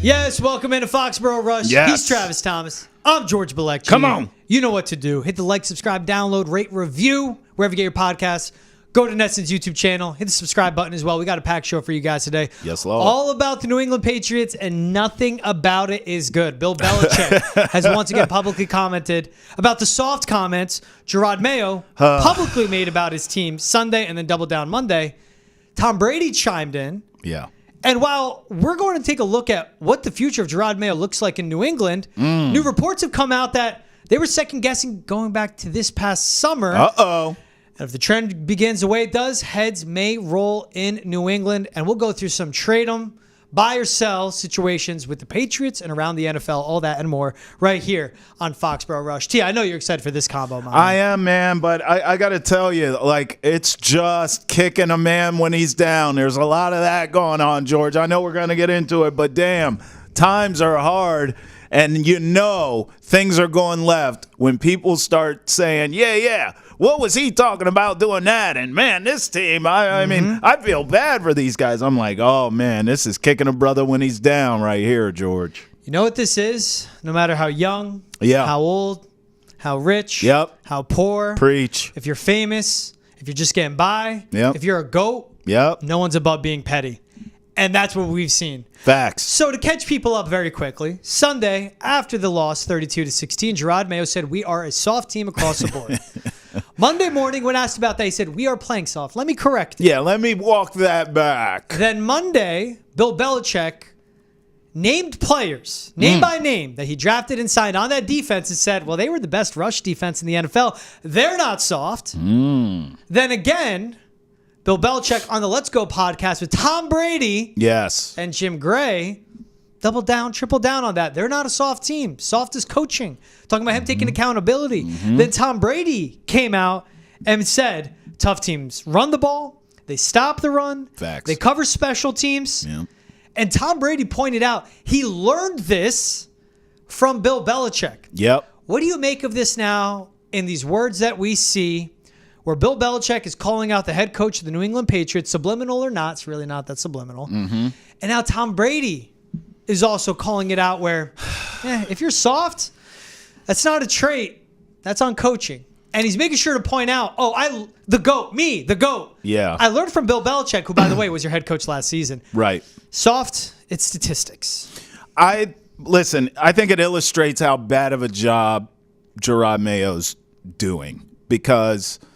Yes, welcome into Foxboro Rush. Yes. He's Travis Thomas. I'm George Balekji. Come on. You know what to do. Hit the like, subscribe, download, rate, review, wherever you get your podcasts. Go to Netson's YouTube channel. Hit the subscribe button as well. We got a packed show for you guys today. Yes, Lord. All about the New England Patriots, and nothing about it is good. Bill Belichick has once again publicly commented about the soft comments Jerod Mayo publicly made about his team Sunday and then doubled down Monday. Tom Brady chimed in. Yeah. And while we're going to take a look at what the future of Jerod Mayo looks like in New England, new reports have come out that they were second-guessing going back to this past summer. Uh-oh. And if the trend begins the way it does, heads may roll in New England. And we'll go through some trade them, buy or sell situations with the Patriots and around the NFL, all that and more right here on Foxboro Rush. T, I know you're excited for this combo, man. I am, man, but I got to tell you, like, it's just kicking a man when he's down. There's a lot of that going on, George. I know we're going to get into it, but damn, times are hard. And you know things are going left when people start saying, yeah, what was he talking about doing that? And, man, this team, I mean, I feel bad for these guys. I'm like, oh, man, this is kicking a brother when he's down right here, George. You know what this is? No matter how young, how old, how rich, how poor. Preach. If you're famous, if you're just getting by, if you're a GOAT, no one's above being petty. And that's what we've seen. Facts. So to catch people up very quickly, Sunday, after the loss 32-16, Jerod Mayo said, we are a soft team across the board. Monday morning, when asked about that, he said, we are playing soft. Let me correct you. Yeah, let me walk that back. Then Monday, Bill Belichick named players, name by name, that he drafted and signed on that defense and said, well, they were the best rush defense in the NFL. They're not soft. Then again, Bill Belichick on the Let's Go podcast with Tom Brady and Jim Gray double down, triple down on that. They're not a soft team. Soft is coaching. Talking about him taking accountability. Then Tom Brady came out and said, tough teams run the ball. They stop the run. Facts. They cover special teams. And Tom Brady pointed out he learned this from Bill Belichick. What do you make of this now in these words that we see where Bill Belichick is calling out the head coach of the New England Patriots, subliminal or not, it's really not that subliminal. And now Tom Brady is also calling it out where, if you're soft, that's not a trait. That's on coaching. And he's making sure to point out, the GOAT, me, the GOAT. I learned from Bill Belichick, who, by the way, was your head coach last season. Soft, it's statistics. Listen, I think it illustrates how bad of a job Jerod Mayo's doing because –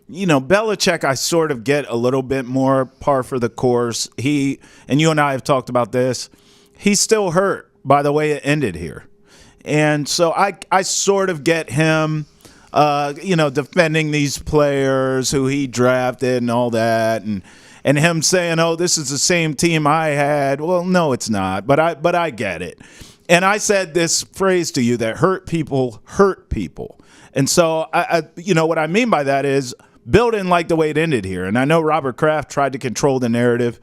you know, Belichick, I sort of get a little bit more par for the course. He, and you and I have talked about this, he's still hurt by the way it ended here. And so I sort of get him, defending these players who he drafted and all that. And him saying, oh, this is the same team I had. Well, no, it's not. But I get it. And I said this phrase to you that hurt people hurt people. And so, what I mean by that is Bill didn't like the way it ended here. And I know Robert Kraft tried to control the narrative.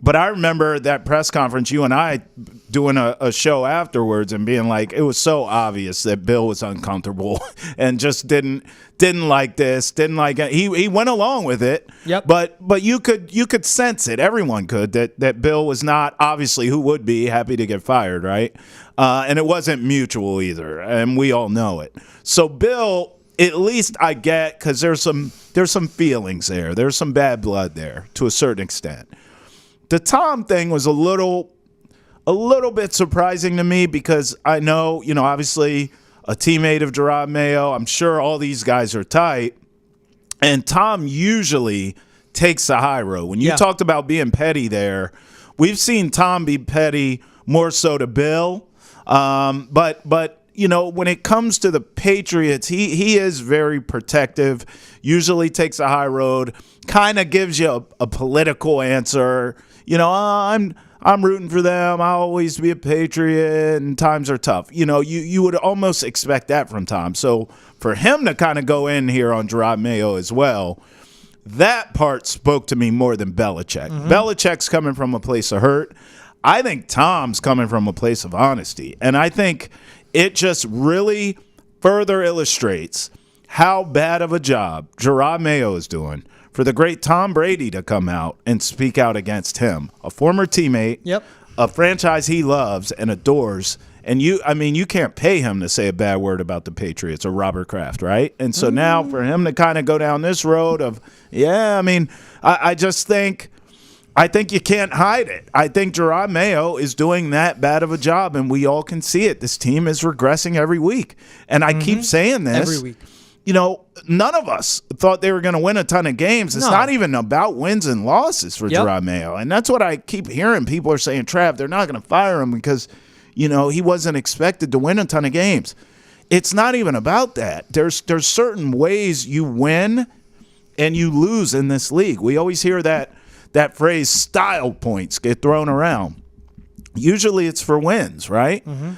But I remember that press conference, you and I doing a show afterwards and being like, it was so obvious that Bill was uncomfortable and just didn't like this, didn't like it. He went along with it. But you could sense it. Everyone could that Bill was not obviously who would be happy to get fired, right? And it wasn't mutual either, and we all know it. So Bill, at least I get, because there's some feelings there. There's some bad blood there to a certain extent. The Tom thing was a little bit surprising to me because I know, obviously a teammate of Jerod Mayo. I'm sure all these guys are tight. And Tom usually takes the high road. When you talked about being petty there, we've seen Tom be petty more so to Bill. But when it comes to the Patriots, he is very protective, usually takes a high road, kind of gives you a political answer. I'm rooting for them. I'll always be a Patriot, and times are tough. You would almost expect that from Tom. So for him to kind of go in here on Jerod Mayo as well, that part spoke to me more than Belichick. Belichick's coming from a place of hurt. I think Tom's coming from a place of honesty. And I think it just really further illustrates how bad of a job Jerod Mayo is doing for the great Tom Brady to come out and speak out against him, a former teammate, a franchise he loves and adores. And you can't pay him to say a bad word about the Patriots or Robert Kraft, right? And so now for him to kind of go down this road of, I just think you can't hide it. I think Jerod Mayo is doing that bad of a job, and we all can see it. This team is regressing every week. And I keep saying this. Every week. None of us thought they were going to win a ton of games. It's not even about wins and losses for Jerod Mayo. And that's what I keep hearing. People are saying, Trav, they're not going to fire him because – he wasn't expected to win a ton of games. It's not even about that. There's certain ways you win and you lose in this league. We always hear that phrase, style points, get thrown around. Usually it's for wins, right? Mm-hmm.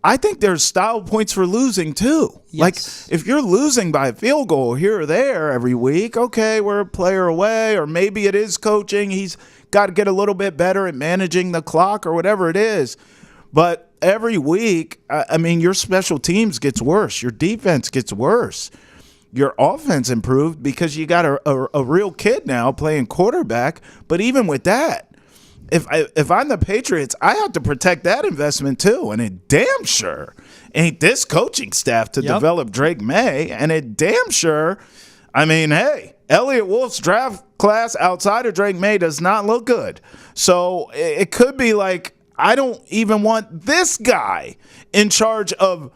I think there's style points for losing too. Yes. Like if you're losing by a field goal here or there every week, okay, we're a player away, or maybe it is coaching. He's got to get a little bit better at managing the clock or whatever it is. But every week, your special teams gets worse. Your defense gets worse. Your offense improved because you got a real kid now playing quarterback. But even with that, if I'm the Patriots, I have to protect that investment too. And it damn sure ain't this coaching staff to develop Drake May. And it damn sure, hey, Elliott Wolf's draft class outside of Drake May does not look good. So it could be like, I don't even want this guy in charge of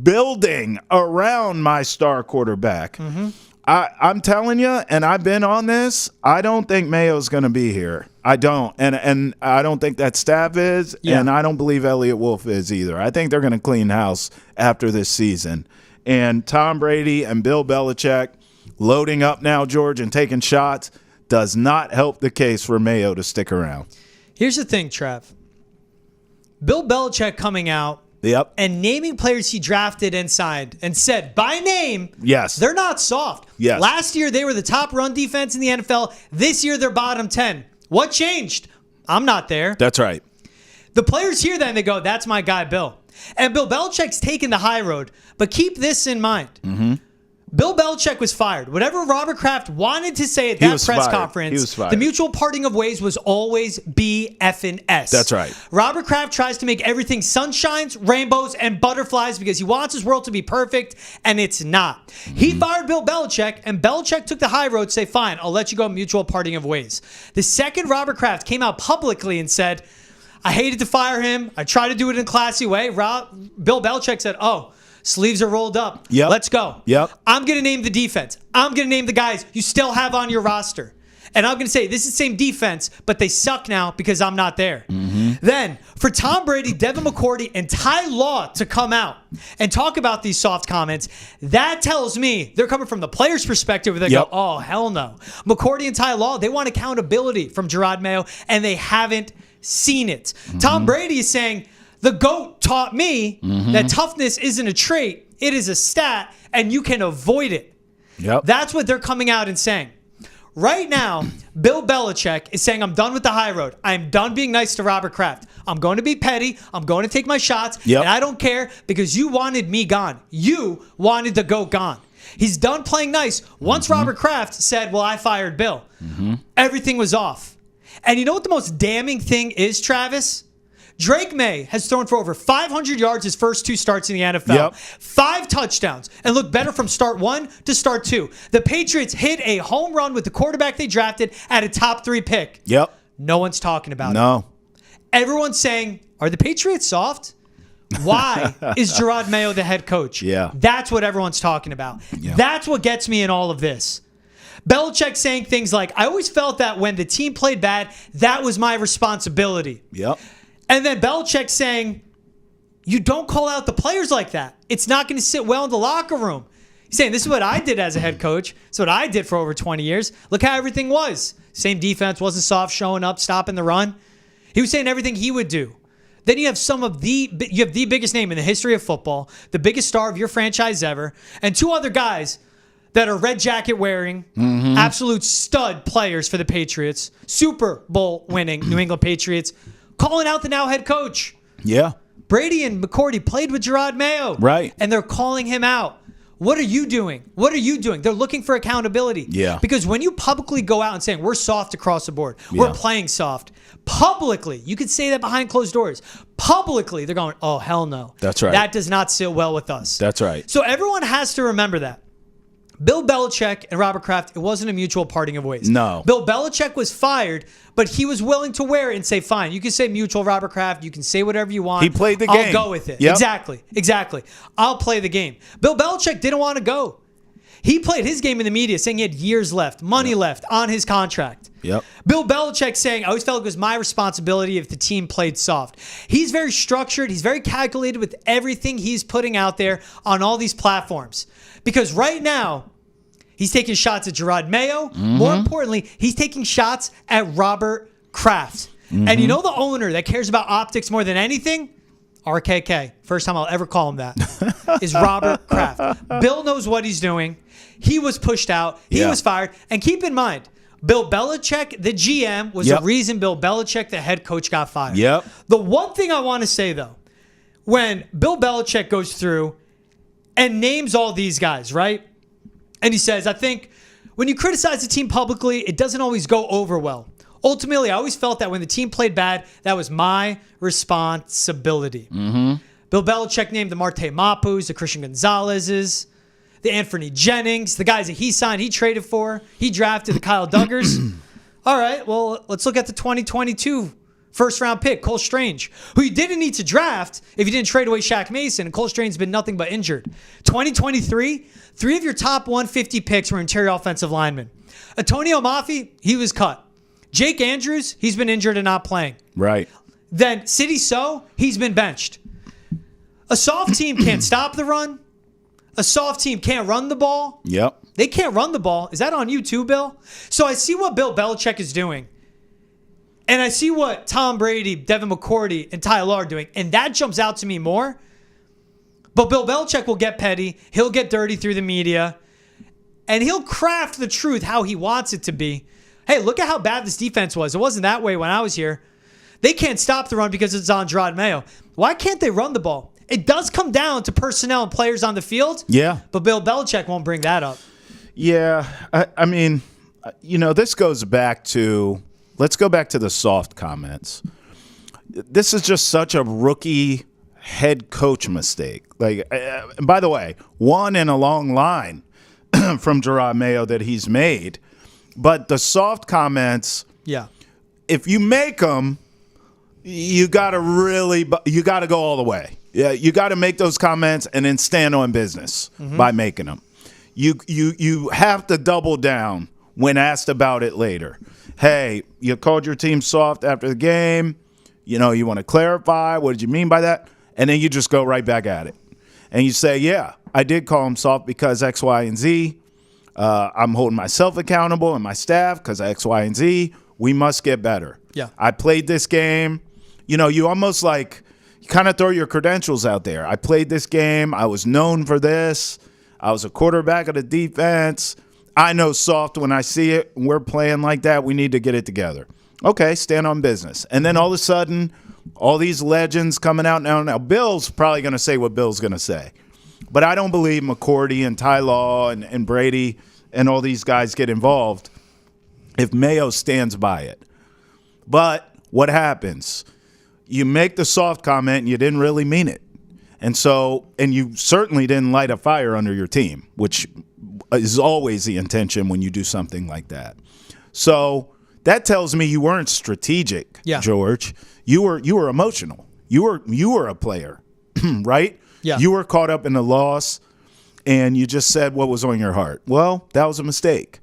building around my star quarterback. Mm-hmm. I'm telling you, and I've been on this, I don't think Mayo's going to be here. I don't. And I don't think that staff is, and I don't believe Elliott Wolf is either. I think they're going to clean house after this season. And Tom Brady and Bill Belichick loading up now, George, and taking shots does not help the case for Mayo to stick around. Here's the thing, Trev. Bill Belichick coming out and naming players he drafted and signed and said by name, they're not soft. Yes. Last year, they were the top run defense in the NFL. This year, they're bottom 10. What changed? I'm not there. That's right. The players hear that and they go, that's my guy, Bill. And Bill Belichick's taking the high road. But keep this in mind. Mm-hmm. Bill Belichick was fired. Whatever Robert Kraft wanted to say at that press conference, the mutual parting of ways was always BFNS. That's right. Robert Kraft tries to make everything sunshines, rainbows, and butterflies because he wants his world to be perfect, and it's not. Mm-hmm. He fired Bill Belichick, and Belichick took the high road to say, fine, I'll let you go, mutual parting of ways. The second Robert Kraft came out publicly and said, I hated to fire him. I tried to do it in a classy way. Bill Belichick said, sleeves are rolled up. Yep. Let's go. Yep. I'm going to name the defense. I'm going to name the guys you still have on your roster. And I'm going to say, this is the same defense, but they suck now because I'm not there. Mm-hmm. Then, for Tom Brady, Devin McCourty, and Ty Law to come out and talk about these soft comments, that tells me they're coming from the player's perspective. They go, oh, hell no. McCourty and Ty Law, they want accountability from Jerod Mayo, and they haven't seen it. Mm-hmm. Tom Brady is saying, the GOAT taught me that toughness isn't a trait, it is a stat, and you can avoid it. Yep. That's what they're coming out and saying. Right now, Bill Belichick is saying, I'm done with the high road. I'm done being nice to Robert Kraft. I'm going to be petty. I'm going to take my shots, and I don't care because you wanted me gone. You wanted the GOAT gone. He's done playing nice. Once Robert Kraft said, well, I fired Bill, everything was off. And you know what the most damning thing is, Travis? Drake May has thrown for over 500 yards his first 2 starts in the NFL. 5 touchdowns and looked better from start 1 to start 2. The Patriots hit a home run with the quarterback they drafted at a top 3 pick. No one's talking about it. Everyone's saying, are the Patriots soft? Why is Jerod Mayo the head coach? That's what everyone's talking about. That's what gets me in all of this. Belichick saying things like, I always felt that when the team played bad, that was my responsibility. And then Belichick saying, you don't call out the players like that. It's not going to sit well in the locker room. He's saying, this is what I did as a head coach. This is what I did for over 20 years. Look how everything was. Same defense, wasn't soft, showing up, stopping the run. He was saying everything he would do. Then you have the biggest name in the history of football, the biggest star of your franchise ever, and 2 other guys that are red jacket wearing, absolute stud players for the Patriots, Super Bowl winning New England Patriots, calling out the now head coach. Brady and McCourty played with Jerod Mayo. And they're calling him out. What are you doing? What are you doing? They're looking for accountability. Yeah. Because when you publicly go out and saying, we're soft across the board, we're playing soft, publicly, you could say that behind closed doors. Publicly, they're going, oh, hell no. That's right. That does not sit well with us. That's right. So everyone has to remember that. Bill Belichick and Robert Kraft, it wasn't a mutual parting of ways. No. Bill Belichick was fired, but he was willing to wear it and say, fine, you can say mutual, Robert Kraft. You can say whatever you want. He played the game. I'll go with it. Yep. Exactly. I'll play the game. Bill Belichick didn't want to go. He played his game in the media saying he had years left, money left on his contract. Yep. Bill Belichick saying, I always felt it was my responsibility if the team played soft. He's very structured. He's very calculated with everything he's putting out there on all these platforms. Because right now, he's taking shots at Jerod Mayo. More importantly, he's taking shots at Robert Kraft. And you know the owner that cares about optics more than anything? RKK. First time I'll ever call him that. Is Robert Kraft. Bill knows what he's doing. He was pushed out. He was fired. And keep in mind, Bill Belichick, the GM, was the reason Bill Belichick, the head coach, got fired. Yep. The one thing I want to say, though, when Bill Belichick goes through and names all these guys, right? And he says, I think when you criticize the team publicly, it doesn't always go over well. Ultimately, I always felt that when the team played bad, that was my responsibility. Bill Belichick named the Marte Mapus, the Christian Gonzalez's, the Anthony Jennings, the guys that he signed, he traded for. He drafted the Kyle Duggars. All right, well, let's look at the 2022 first-round pick, Cole Strange, who you didn't need to draft if you didn't trade away Shaq Mason, and Cole Strange's been nothing but injured. 2023, 3 of your top 150 picks were interior offensive linemen. Antonio Mafi, he was cut. Jake Andrews, he's been injured and not playing. Right. Then Sidney So, he's been benched. A soft team can't stop the run. A soft team can't run the ball. Yep. They can't run the ball. Is that on you too, Bill? So I see what Bill Belichick is doing. And I see what Tom Brady, Devin McCourty, and Ty Law are doing. And that jumps out to me more. But Bill Belichick will get petty. He'll get dirty through the media. And he'll craft the truth how he wants it to be. Hey, look at how bad this defense was. It wasn't that way when I was here. They can't stop the run because it's on Jerod Mayo. Why can't they run the ball? It does come down to personnel and players on the field. Yeah. But Bill Belichick won't bring that up. Yeah. I mean, this goes back to, let's go back to the soft comments. This is just such a rookie head coach mistake. Like, by the way, one in a long line from Jerod Mayo that he's made. But the soft comments, if you make them, you got to go all the way. Yeah, you got to make those comments and then stand on business by making them. You have to double down when asked about it later. Hey, you called your team soft after the game. You want to clarify. What did you mean by that? And then you just go right back at it. And you say, yeah, I did call him soft because X, Y, and Z. I'm holding myself accountable and my staff because of X, Y, and Z. We must get better. Yeah. I played this game. You almost like kind of throw your credentials out there. I played this game. I was known for this. I was a quarterback of the defense. I know soft when I see it. We're playing like that. We need to get it together. Okay, stand on business. And then all of a sudden, all these legends coming out now. Now, Bill's probably going to say what Bill's going to say. But I don't believe McCourty and Ty Law and Brady and all these guys get involved if Mayo stands by it. But what happens? You make the soft comment and you didn't really mean it. And you certainly didn't light a fire under your team, which is always the intention when you do something like that. So that tells me you weren't strategic, George. You were emotional. You were a player, right? Yeah. You were caught up in the loss and you just said what was on your heart. Well, that was a mistake.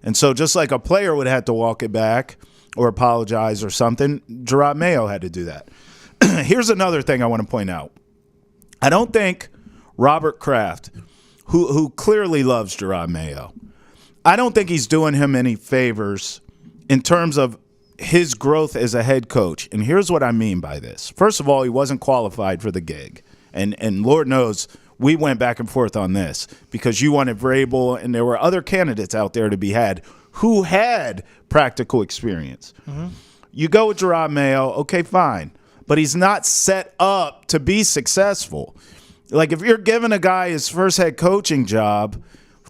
And so just like a player would have to walk it back or apologize or something, Jerod Mayo had to do that. Here's another thing I want to point out. I don't think Robert Kraft, who clearly loves Jerod Mayo, I don't think he's doing him any favors in terms of his growth as a head coach. And here's what I mean by this. First of all, he wasn't qualified for the gig. And Lord knows we went back and forth on this because you wanted Vrabel and there were other candidates out there to be had who had practical experience. You go with Jerod Mayo, okay, fine. But he's not set up to be successful. Like, if you're giving a guy his first head coaching job,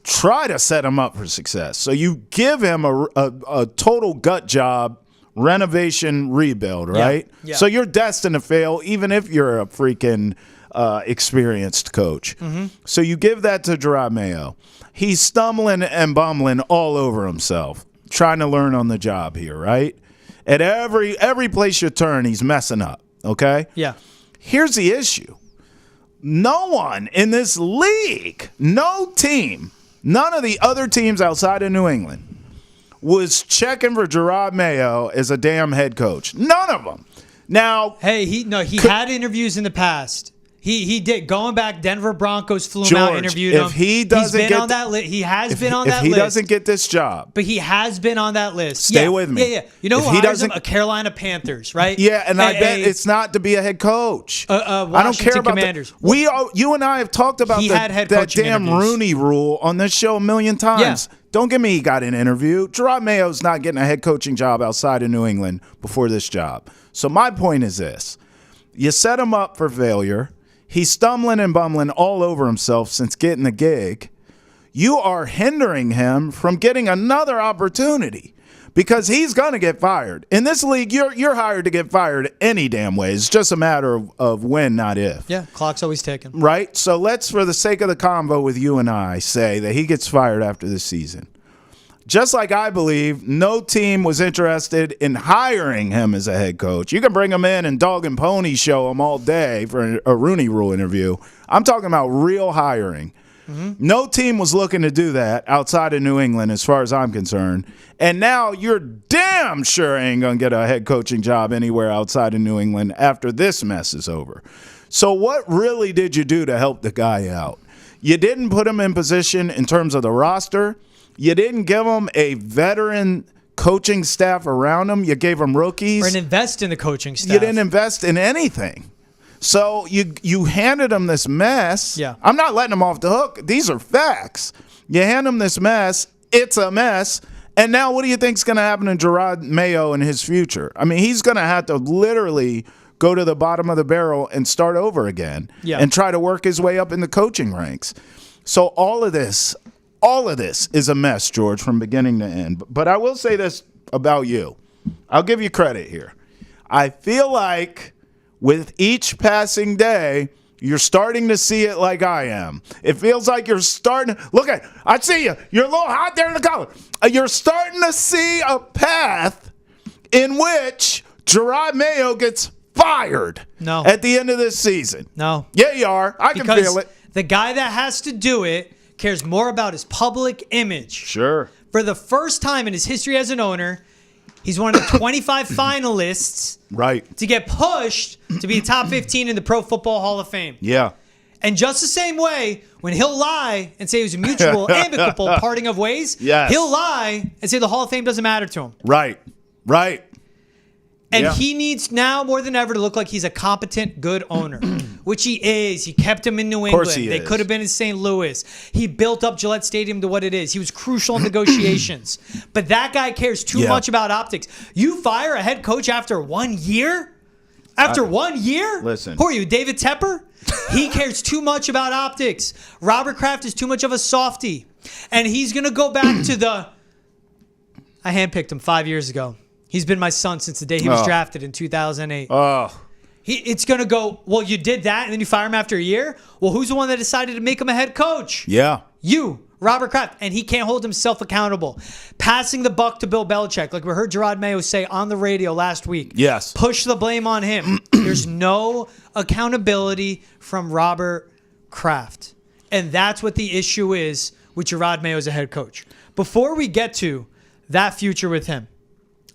try to set him up for success. So you give him a total gut job, renovation, rebuild, right? Yeah. So you're destined to fail, even if you're a freaking experienced coach. So you give that to Jerod Mayo. He's stumbling and bumbling all over himself, trying to learn on the job here, right? At every place you turn, he's messing up, okay? Yeah. Here's the issue. No one in this league, no team, none of the other teams outside of New England was checking for Jerod Mayo as a damn head coach. None of them. Now, hey, he had interviews in the past. He did. Going back, Denver Broncos flew him out, interviewed him. He has been on that list. If he doesn't get this job. But he has been on that list. Stay with me. Yeah. You know who hires him? A Carolina Panthers, right? Yeah, and I bet it's not to be a head coach. I don't care about Commanders. You and I have talked about that damn Rooney rule on this show a million times. Yeah. Don't give me he got an interview. Jerod Mayo's not getting a head coaching job outside of New England before this job. So my point is this. You set him up for failure. He's stumbling and bumbling all over himself since getting the gig. You are hindering him from getting another opportunity because he's going to get fired. In this league, you're hired to get fired any damn way. It's just a matter of when, not if. Yeah, clock's always ticking. Right? So let's, for the sake of the convo with you and I, say that he gets fired after this season. Just like I believe no team was interested in hiring him as a head coach. You can bring him in and dog and pony show him all day for a Rooney Rule interview. I'm talking about real hiring. No team was looking to do that outside of New England as far as I'm concerned. And now you're damn sure ain't going to get a head coaching job anywhere outside of New England after this mess is over. So what really did you do to help the guy out? You didn't put him in position in terms of the roster. You didn't give him a veteran coaching staff around him. You gave him rookies. Or invest in the coaching staff. You didn't invest in anything. So you handed him this mess. Yeah. I'm not letting him off the hook. These are facts. You hand him this mess. It's a mess. And now what do you think's going to happen to Jerod Mayo in his future? I mean, he's going to have to literally go to the bottom of the barrel and start over again and try to work his way up in the coaching ranks. So all of this is a mess, George, from beginning to end. But I will say this about you. I'll give you credit here. I feel like with each passing day, you're starting to see it like I am. It feels like you're starting – look at – I see you. You're a little hot there in the collar. You're starting to see a path in which Jerod Mayo gets fired at the end of this season. No. Yeah, you are. I can feel it. The guy that has to do it cares more about his public image. Sure. For the first time in his history as an owner, he's one of the 25 finalists to get pushed to be top 15 in the Pro Football Hall of Fame. Yeah. And just the same way, when he'll lie and say it was a mutual, amicable parting of ways, he'll lie and say the Hall of Fame doesn't matter to him. Right. And he needs now more than ever to look like he's a competent, good owner, which he is. He kept him in New England. They could have been in St. Louis. He built up Gillette Stadium to what it is. He was crucial in negotiations. But that guy cares too much about optics. You fire a head coach after 1 year? After 1 year? Listen. Who are you, David Tepper? He cares too much about optics. Robert Kraft is too much of a softie. And he's going to go back to I handpicked him 5 years ago. He's been my son since the day he was drafted in 2008. It's going to go, well, you did that, and then you fire him after a year? Well, who's the one that decided to make him a head coach? Yeah. You, Robert Kraft. And he can't hold himself accountable. Passing the buck to Bill Belichick, like we heard Jerod Mayo say on the radio last week. Yes. Push the blame on him. There's no accountability from Robert Kraft. And that's what the issue is with Jerod Mayo as a head coach. Before we get to that future with him,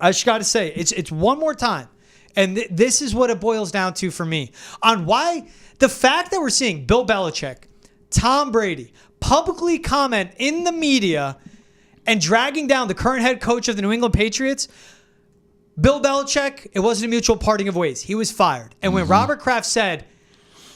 I just got to say, it's one more time. And this is what it boils down to for me. On why the fact that we're seeing Bill Belichick, Tom Brady, publicly comment in the media and dragging down the current head coach of the New England Patriots, Bill Belichick, it wasn't a mutual parting of ways. He was fired. And when Robert Kraft said,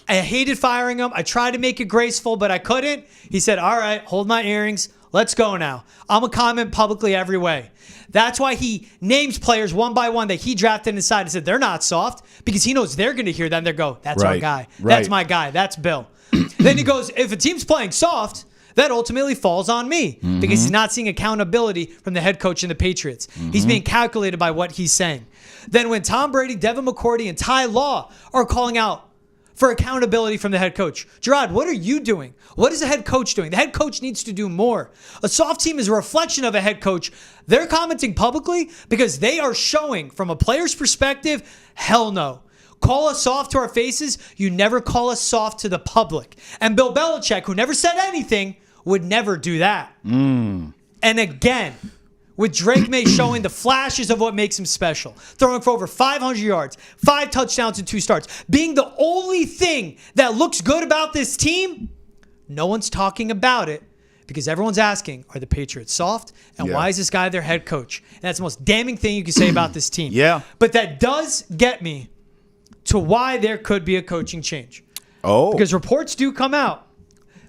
I hated firing him, I tried to make it graceful, but I couldn't, he said, all right, hold my earrings. Let's go now. I'm going to comment publicly every way. That's why he names players one by one that he drafted inside and said they're not soft because he knows they're going to hear that and they'll go, that's our guy. That's my guy. That's Bill. Then he goes, if a team's playing soft, that ultimately falls on me because he's not seeing accountability from the head coach in the Patriots. He's being calculated by what he's saying. Then when Tom Brady, Devin McCourty, and Ty Law are calling out for accountability from the head coach, Jerod, what are you doing? What is the head coach doing? The head coach needs to do more. A soft team is a reflection of a head coach. They're commenting publicly because they are showing from a player's perspective, hell no. Call us soft to our faces. You never call us soft to the public. And Bill Belichick, who never said anything, would never do that. And again, with Drake May showing the flashes of what makes him special, throwing for over 500 yards, 5 touchdowns and 2 starts, being the only thing that looks good about this team, no one's talking about it because everyone's asking, are the Patriots soft? And why is this guy their head coach? And that's the most damning thing you can say about this team. But that does get me to why there could be a coaching change. Because reports do come out.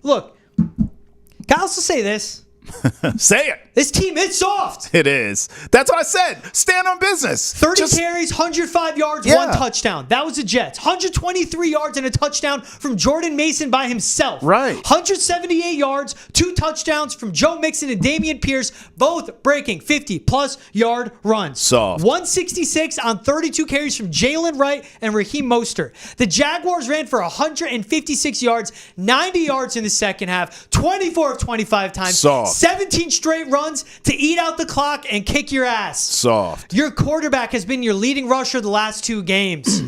Look, can I also say this? Say it. This team is soft. It is. That's what I said. Stand on business. 30 carries, 105 yards, 1 touchdown. That was the Jets. 123 yards and a touchdown from Jordan Mason by himself. 178 yards, 2 touchdowns from Joe Mixon and Dameon Pierce, both breaking 50-plus yard runs. Soft. 166 on 32 carries from Jalen Wright and Raheem Mostert. The Jaguars ran for 156 yards, 90 yards in the second half, 24 of 25 times. Soft. 17 straight runs to eat out the clock and kick your ass. Soft. Your quarterback has been your leading rusher the last 2 games.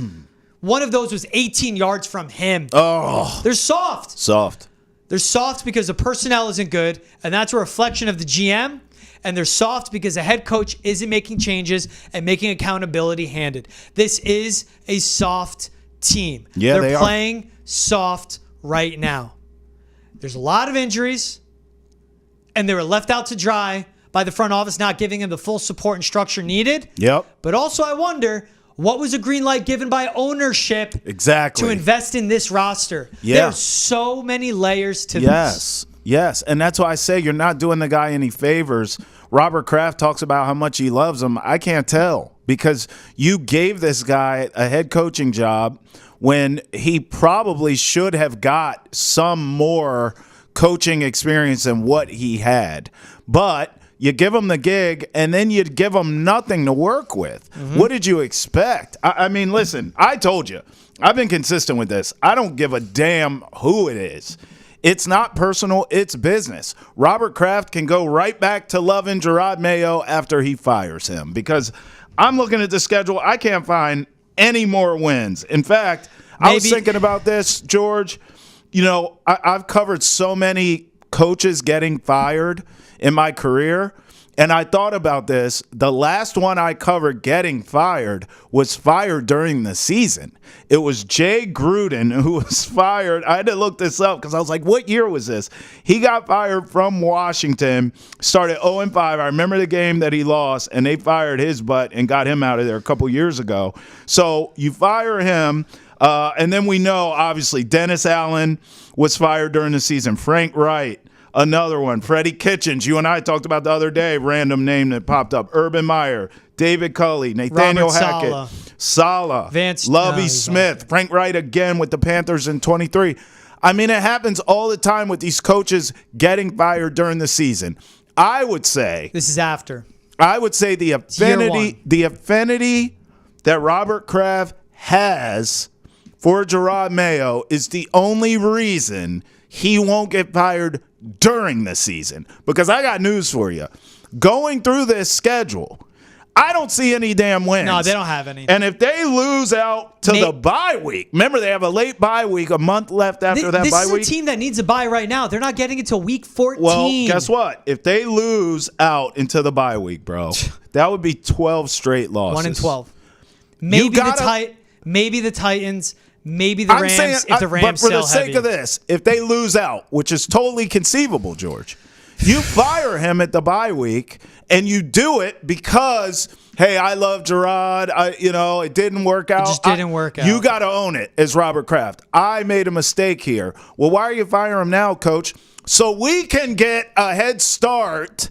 One of those was 18 yards from him. They're soft. They're soft because the personnel isn't good, and that's a reflection of the GM. And they're soft because the head coach isn't making changes and making accountability handed. This is a soft team. They're playing soft right now. There's a lot of injuries. And they were left out to dry by the front office not giving him the full support and structure needed. But also I wonder, what was a green light given by ownership to invest in this roster? There's so many layers to this. Yes, and that's why I say you're not doing the guy any favors. Robert Kraft talks about how much he loves him. I can't tell because you gave this guy a head coaching job when he probably should have got some more coaching experience than what he had. But you give him the gig and then you'd give him nothing to work with. What did you expect? I mean, listen, I told you, I've been consistent with this. I don't give a damn who it is. It's not personal, it's business. Robert Kraft can go right back to loving Jerod Mayo after he fires him because I'm looking at the schedule. I can't find any more wins. In fact, I was thinking about this, George. You know, I've covered so many coaches getting fired in my career, and I thought about this. The last one I covered getting fired was fired during the season. It was Jay Gruden who was fired. I had to look this up because I was like, what year was this? He got fired from Washington, started 0-5. I remember the game that he lost, and they fired his butt and got him out of there a couple years ago. So you fire him. And then we know, obviously, Dennis Allen was fired during the season. Frank Wright, another one. Freddie Kitchens, you and I talked about the other day, random name that popped up. Urban Meyer, David Culley, Nathaniel Hackett, Saleh, Lovie Smith, Frank Wright again with the Panthers in 23. I mean, it happens all the time with these coaches getting fired during the season. I would say. This is after. I would say the affinity that Robert Kraft has for Jerod Mayo is the only reason he won't get fired during the season. Because I got news for you. Going through this schedule, I don't see any damn wins. No, they don't have any. And if they lose out to the bye week, remember they have a late bye week, a month left after that bye week. This is a team that needs a bye right now. They're not getting it till week 14. Well, guess what? If they lose out into the bye week, bro, that would be 12 straight losses. 1-12. Maybe the Titans. Maybe the Rams, if the Rams but for the sake of this, if they lose out, which is totally conceivable, George, you fire him at the bye week, and you do it because, hey, I love Jerod. It didn't work out. It just didn't work out. You got to own it as Robert Kraft. I made a mistake here. Well, why are you firing him now, Coach? So we can get a head start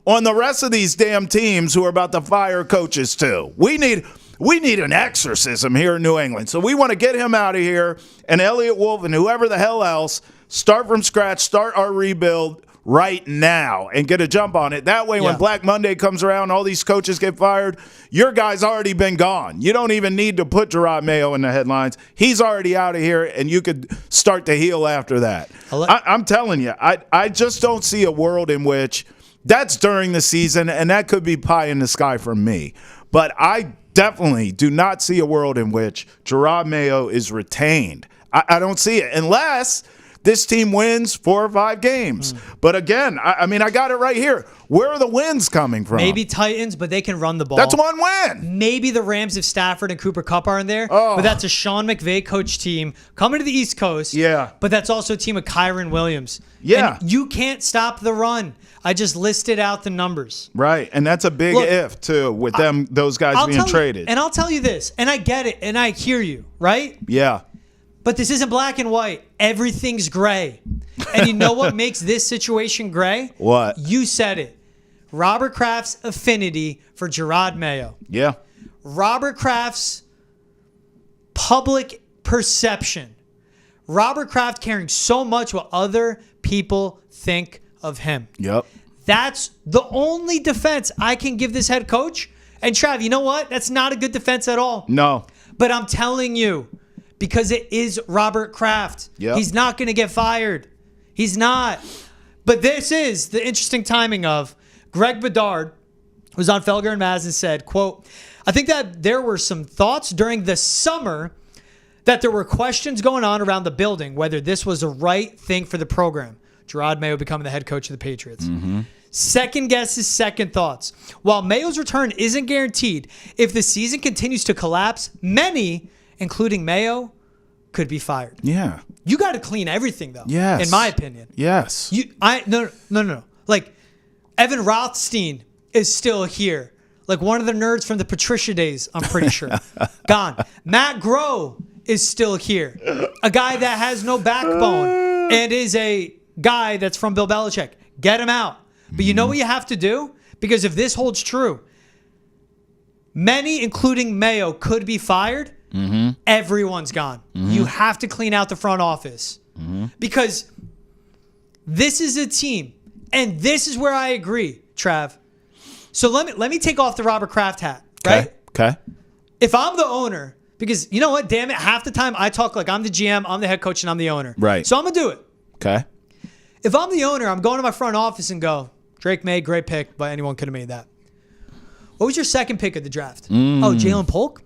on the rest of these damn teams who are about to fire coaches too. We need we need an exorcism here in New England. So we want to get him out of here, and Elliott Wolf and whoever the hell else, start from scratch, start our rebuild right now and get a jump on it. That way, when Black Monday comes around, all these coaches get fired, your guy's already been gone. You don't even need to put Jerod Mayo in the headlines. He's already out of here, and you could start to heal after that. I'm telling you, I just don't see a world in which that's during the season, and that could be pie in the sky for me. But I definitely do not see a world in which Jerod Mayo is retained. I don't see it unless this team wins 4 or 5 games. But again, I mean, I got it right here. Where are the wins coming from? Maybe Titans, but they can run the ball. That's one win. Maybe the Rams if Stafford and Cooper Kupp are in there. But that's a Sean McVay coach team coming to the East Coast. Yeah. But that's also a team of Kyron Williams. Yeah. And you can't stop the run. I just listed out the numbers. Right. And that's a big if, too, with those guys being traded. And I'll tell you this, and I get it, and I hear you, right? Yeah. But this isn't black and white. Everything's gray. And you know what makes this situation gray? What? You said it. Robert Kraft's affinity for Jerod Mayo. Yeah. Robert Kraft's public perception. Robert Kraft caring so much what other people think of him. Yep. That's the only defense I can give this head coach. And Trav, you know what? That's not a good defense at all. No. But I'm telling you, because it is Robert Kraft. Yep. He's not going to get fired. He's not. But this is the interesting timing of Greg Bedard, who's on Felger and Mazin, said, quote, I think that there were some thoughts during the summer that there were questions going on around the building, whether this was the right thing for the program. Jerod Mayo becoming the head coach of the Patriots. Mm-hmm. Second guesses, second thoughts. While Mayo's return isn't guaranteed, if the season continues to collapse, many, including Mayo, could be fired. Yeah. You got to clean everything, though. Yes. In my opinion. Yes. No. Like, Evan Rothstein is still here. Like one of the nerds from the Patricia days, I'm pretty sure. Gone. Matt Groh is still here. A guy that has no backbone and is a guy that's from Bill Belichick. Get him out. But you know what you have to do? Because if this holds true, many, including Mayo, could be fired. Mm-hmm. Everyone's gone. Mm-hmm. You have to clean out the front office. Mm-hmm. Because this is a team. And this is where I agree, Trav. So let me take off the Robert Kraft hat, right? Okay. If I'm the owner, because you know what? Damn it, half the time I talk like I'm the GM, I'm the head coach, and I'm the owner. Right. So I'm going to do it. Okay. If I'm the owner, I'm going to my front office and go, Drake May, great pick, but anyone could have made that. What was your second pick of the draft? Oh, Jalen Polk?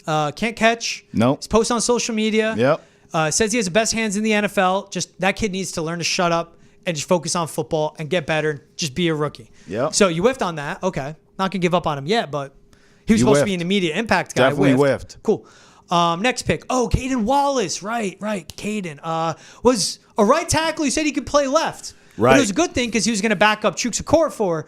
Can't catch. Nope. He's posted on social media. Yep. Says he has the best hands in the NFL. Just that kid needs to learn to shut up and just focus on football and get better. Just be a rookie. Yep. So you whiffed on that. Okay. Not going to give up on him yet, but he was supposed to be an immediate impact guy. Definitely whiffed. Cool. Next pick. Oh, Caden Wallace. Right. Caden was a right tackle. He said he could play left. Right. But it was a good thing because he was going to back up Chooks Okorafor,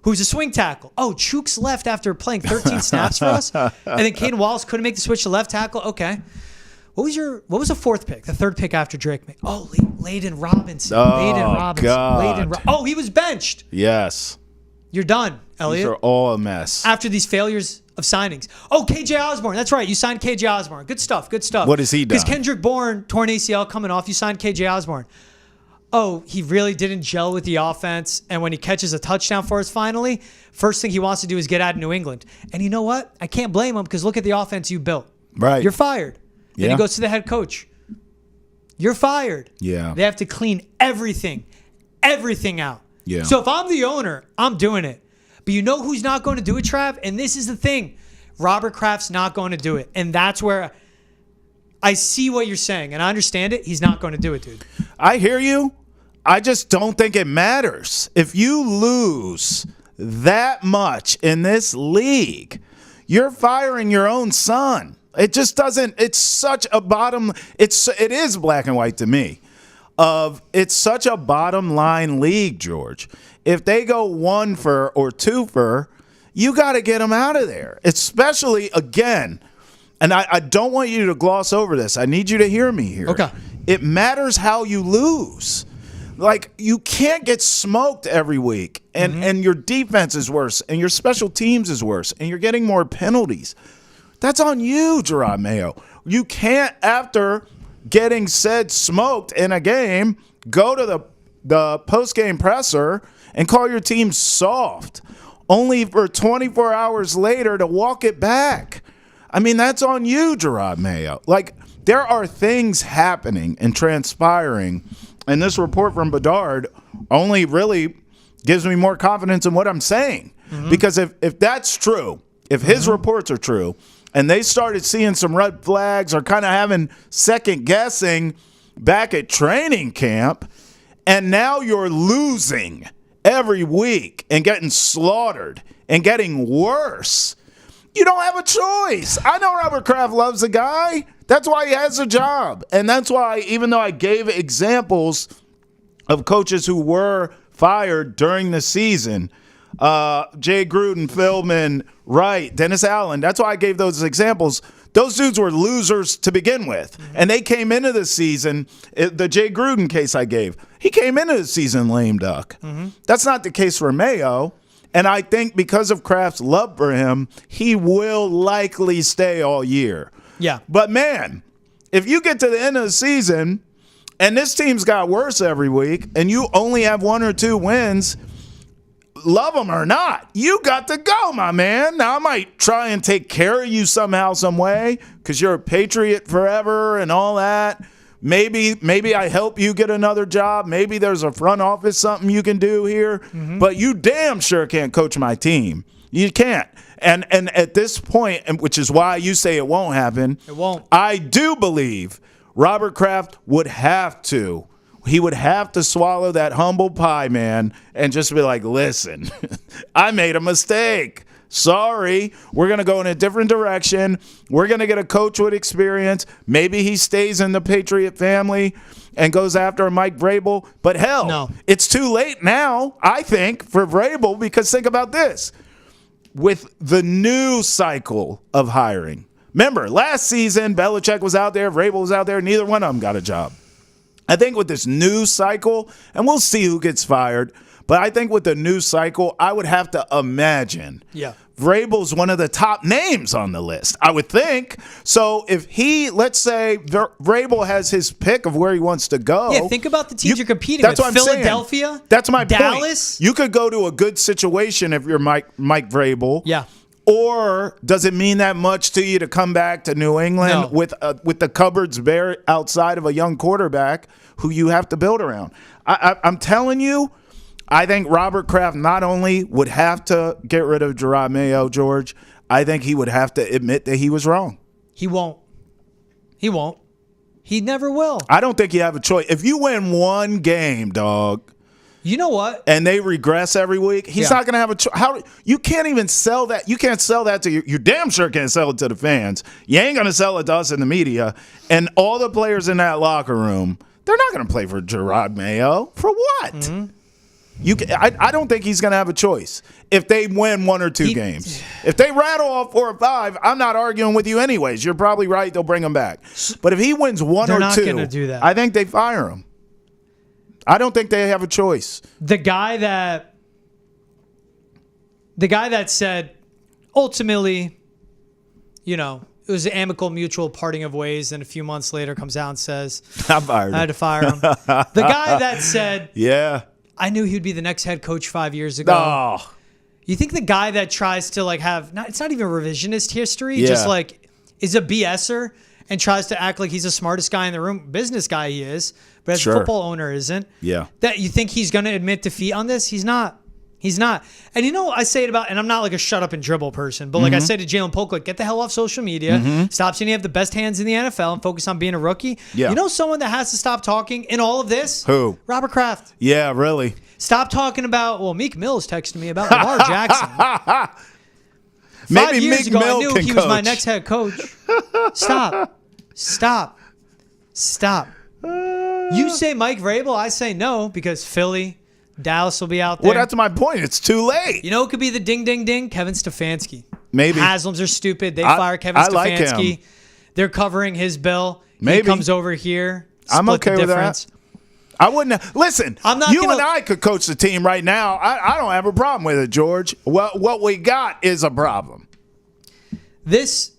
who's a swing tackle. Oh, Chooks left after playing 13 snaps for us. And then Caden Wallace couldn't make the switch to left tackle. Okay. What was the fourth pick? The third pick after Drake May? Oh, Layden Robinson. God. He was benched. Yes. You're done, Elliot. These are all a mess. After these failures of signings. Oh, KJ Osborne. That's right. You signed KJ Osborne. Good stuff. What has he done? Because Kendrick Bourne, torn ACL coming off. You signed KJ Osborne. Oh, he really didn't gel with the offense. And when he catches a touchdown for us finally, first thing he wants to do is get out of New England. And you know what? I can't blame him because look at the offense you built. Right. You're fired. Then he goes to the head coach. You're fired. Yeah. They have to clean everything out. Yeah. So if I'm the owner, I'm doing it. But you know who's not going to do it, Trav? And this is the thing. Robert Kraft's not going to do it. And that's where I see what you're saying. And I understand it. He's not going to do it, dude. I hear you. I just don't think it matters. If you lose that much in this league, you're firing your own son. It just doesn't. It's such a bottom. It is black and white to me. It's such a bottom line league, George. If they go 1 for or 2 for, you got to get them out of there. Especially again, and I don't want you to gloss over this. I need you to hear me here. Okay. It matters how you lose. Like, you can't get smoked every week, and your defense is worse, and your special teams is worse, and you're getting more penalties. That's on you, Jerod Mayo. You can't, after getting said smoked in a game, go to the post-game presser and call your team soft, only for 24 hours later to walk it back. I mean, that's on you, Jerod Mayo. Like, there are things happening and transpiring, and this report from Bedard only really gives me more confidence in what I'm saying. Mm-hmm. Because if that's true, if his reports are true, and they started seeing some red flags or kind of having second guessing back at training camp, and now you're losing every week and getting slaughtered and getting worse, you don't have a choice. I know Robert Kraft loves the guy. That's why he has a job. And that's why, even though I gave examples of coaches who were fired during the season, Jay Gruden, Philman, Wright, Dennis Allen, that's why I gave those examples. Those dudes were losers to begin with. Mm-hmm. And they came into the season, the Jay Gruden case I gave, he came into the season lame duck. Mm-hmm. That's not the case for Mayo. And I think because of Kraft's love for him, he will likely stay all year. Yeah. But, man, if you get to the end of the season and this team's got worse every week and you only have 1 or 2 wins, love them or not, you got to go, my man. Now, I might try and take care of you somehow, some way, because you're a Patriot forever and all that. Maybe I help you get another job. Maybe there's a front office something you can do here. Mm-hmm. But you damn sure can't coach my team. You can't. And at this point, which is why you say it won't happen, it won't. I do believe Robert Kraft would have to. He would have to swallow that humble pie, man, and just be like, listen, I made a mistake. Sorry, we're going to go in a different direction. We're going to get a coach with experience. Maybe he stays in the Patriot family and goes after Mike Vrabel. But hell, no. It's too late now, I think, for Vrabel, because think about this. With the new cycle of hiring. Remember, last season, Belichick was out there, Vrabel was out there. Neither one of them got a job. I think with this new cycle, and we'll see who gets fired, but I think with the new cycle, I would have to imagine Vrabel's one of the top names on the list, I would think. So if let's say Vrabel has his pick of where he wants to go. Yeah, think about the teams you're competing with. Philadelphia, saying. That's my Dallas. point. You could go to a good situation if you're Mike Vrabel. Yeah. Or does it mean that much to you to come back to New England with the cupboards bare outside of a young quarterback who you have to build around? I'm telling you, I think Robert Kraft not only would have to get rid of Jerod Mayo, George, I think he would have to admit that he was wrong. He won't. He won't. He never will. I don't think you have a choice. If you win one game, dog. You know what? And they regress every week. He's not going to have a choice. You can't even sell that. You can't sell that to you damn sure can't sell it to the fans. You ain't going to sell it to us in the media. And all the players in that locker room, they're not going to play for Jerod Mayo. For what? Mm-hmm. I don't think he's going to have a choice if they win 1 or 2 games. If they rattle off 4 or 5, I'm not arguing with you anyways. You're probably right. They'll bring him back. But if he wins 1 or 2, not going to do that. I think they fire him. I don't think they have a choice. The guy that said, ultimately, it was an amicable mutual parting of ways, and a few months later comes out and says, I had to fire him. The guy that said, yeah, I knew he'd be the next head coach 5 years ago. Oh. You think the guy that tries to it's not even revisionist history, just is a BSer and tries to act like he's the smartest guy in the room, business guy he is, but as a football owner isn't. Yeah. That you think he's going to admit defeat on this? He's not. He's not. And I say it about, and I'm not like a shut up and dribble person, but like I said to Jalen Polk, get the hell off social media, stop saying you have the best hands in the NFL and focus on being a rookie. Yeah. Someone that has to stop talking in all of this? Who? Robert Kraft. Yeah, really. Stop talking about, Meek Mill's texting me about Lamar Jackson. Maybe 5 years Meek ago, Mill I knew can he coach. was my next head coach. Stop. You say Mike Vrabel, I say no, because Philly, Dallas will be out there. Well, that's my point. It's too late. It could be the ding, ding, ding, Kevin Stefanski. Maybe. Haslam's are stupid. They fire Kevin Stefanski. Like him. They're covering his bill. Maybe. He comes over here. I'm okay with that. I wouldn't. Listen, and I could coach the team right now. I don't have a problem with it, George. What we got is a problem. This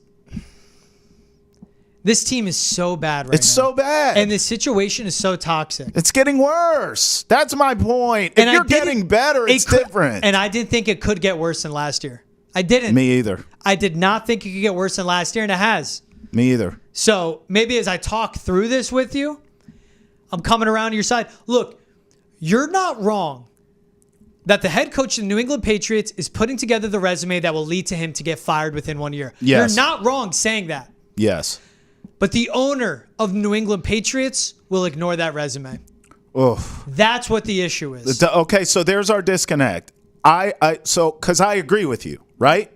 This team is so bad right now. It's so bad. And this situation is so toxic. It's getting worse. That's my point. If you're getting better, it's different. And I didn't think it could get worse than last year. I didn't. Me either. I did not think it could get worse than last year, and it has. Me either. So maybe as I talk through this with you, I'm coming around to your side. Look, you're not wrong that the head coach of the New England Patriots is putting together the resume that will lead to him to get fired within 1 year. Yes. You're not wrong saying that. Yes. But the owner of the New England Patriots will ignore that resume. Oof. That's what the issue is. Okay, so there's our disconnect. Because I agree with you, right?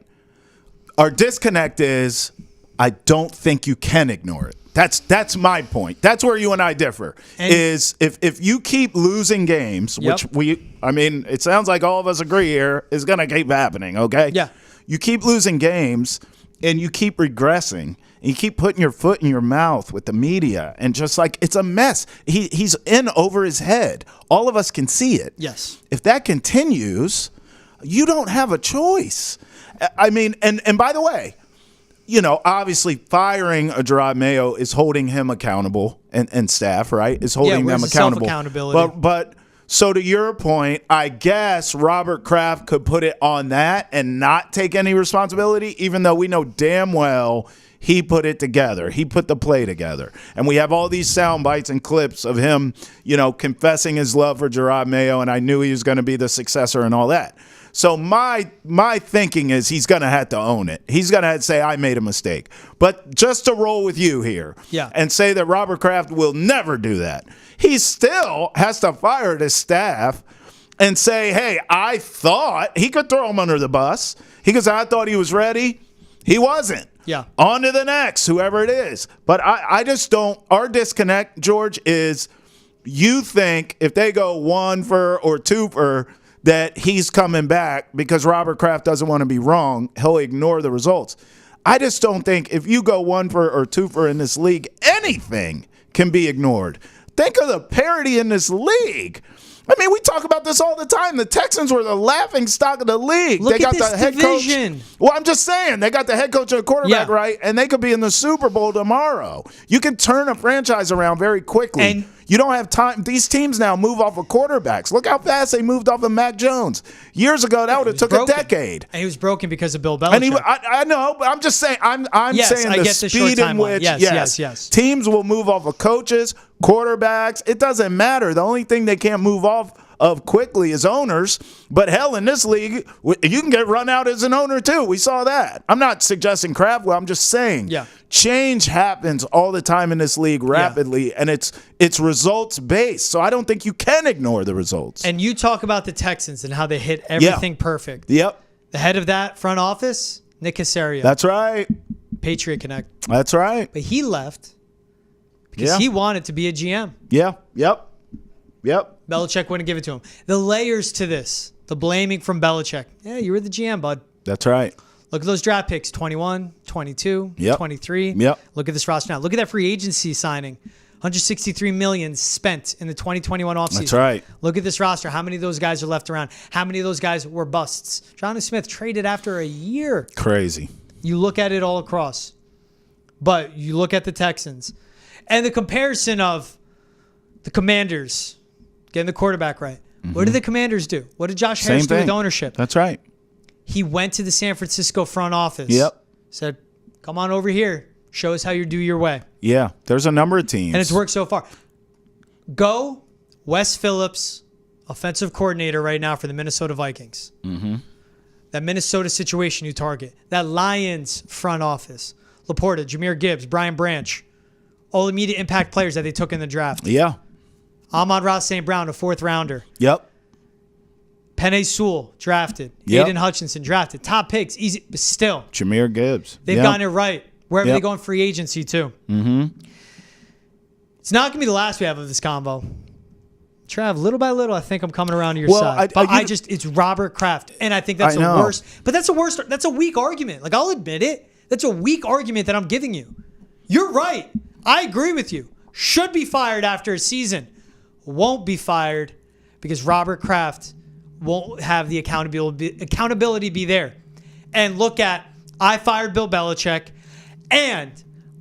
Our disconnect is I don't think you can ignore it. That's my point. That's where you and I differ. Is if you keep losing games, which it sounds like all of us agree here is going to keep happening, okay? Yeah. You keep losing games and you keep regressing. And you keep putting your foot in your mouth with the media and just like it's a mess. He's in over his head. All of us can see it. Yes. If that continues, you don't have a choice. I mean, and by the way, obviously firing a Jerod Mayo is holding him accountable and staff, right? Is holding them accountable. Self-accountability. But so to your point, I guess Robert Kraft could put it on that and not take any responsibility, even though we know damn well he put it together. He put the play together. And we have all these sound bites and clips of him, confessing his love for Jerod Mayo, and I knew he was going to be the successor and all that. So my thinking is he's going to have to own it. He's going to say, I made a mistake. But just to roll with you here and say that Robert Kraft will never do that, he still has to fire his staff and say, hey, I thought he could throw him under the bus. He goes, I thought he was ready. He wasn't. Yeah. On to the next, whoever it is. But I just don't. Our disconnect, George, is you think if they go 1 for or 2 for, that he's coming back because Robert Kraft doesn't want to be wrong. He'll ignore the results. I just don't think if you go 1 for or 2 for in this league, anything can be ignored. Think of the parity in this league. I mean, we talk about this all the time. The Texans were the laughing stock of the league. Look they got at this the head division. coach. Well, I'm just saying, they got the head coach and the quarterback right, and they could be in the Super Bowl tomorrow. You can turn a franchise around very quickly. And you don't have time. These teams now move off of quarterbacks. Look how fast they moved off of Mac Jones. Years ago, that would have took a decade. And he was broken because of Bill Belichick. And I know, but I'm just saying, I'm saying the speed in which yes. teams will move off of coaches, quarterbacks. It doesn't matter. The only thing they can't move off of quickly is owners. But hell, in this league, you can get run out as an owner too. We saw that. I'm not suggesting Kraft. I'm just saying change happens all the time in this league rapidly, and it's results based. So I don't think you can ignore the results. And you talk about the Texans and how they hit everything perfect. Yep. The head of that front office, Nick Caserio. That's right. Patriot Connect. That's right. But he left because he wanted to be a GM. Yeah. Yep. Belichick wouldn't give it to him. The layers to this, the blaming from Belichick. Yeah, you were the GM, bud. That's right. Look at those draft picks, 21, 22, 23. Yep. Look at this roster now. Look at that free agency signing. $163 million spent in the 2021 offseason. That's right. Look at this roster. How many of those guys are left around? How many of those guys were busts? Johnny Smith traded after a year. Crazy. You look at it all across. But you look at the Texans. And the comparison of the Commanders getting the quarterback right. Mm-hmm. What did the Commanders do? What did Josh Harris do with ownership? That's right. He went to the San Francisco front office. Yep. Said, come on over here. Show us how you do your way. Yeah. There's a number of teams. And it's worked so far. Go Wes Phillips, offensive coordinator right now for the Minnesota Vikings. Mm-hmm. That Minnesota situation you target. That Lions front office. Laporta, Jahmyr Gibbs, Brian Branch. All immediate impact players that they took in the draft. Yeah. Ahmad-Ra St. Brown, a 4th rounder. Yep. Penei Sewell, drafted. Yep. Aiden Hutchinson, drafted. Top picks, easy, but still. Jahmyr Gibbs. They've gotten it right. Wherever they go in free agency, too. Mm-hmm. It's not going to be the last we have of this combo. Trav, little by little, I think I'm coming around to your side. It's Robert Kraft, and I think that's the worst. But that's a weak argument. Like, I'll admit it. That's a weak argument that I'm giving you. You're right. I agree with you. Should be fired after a season. Won't be fired because Robert Kraft won't have the accountability be there. And look at, I fired Bill Belichick, and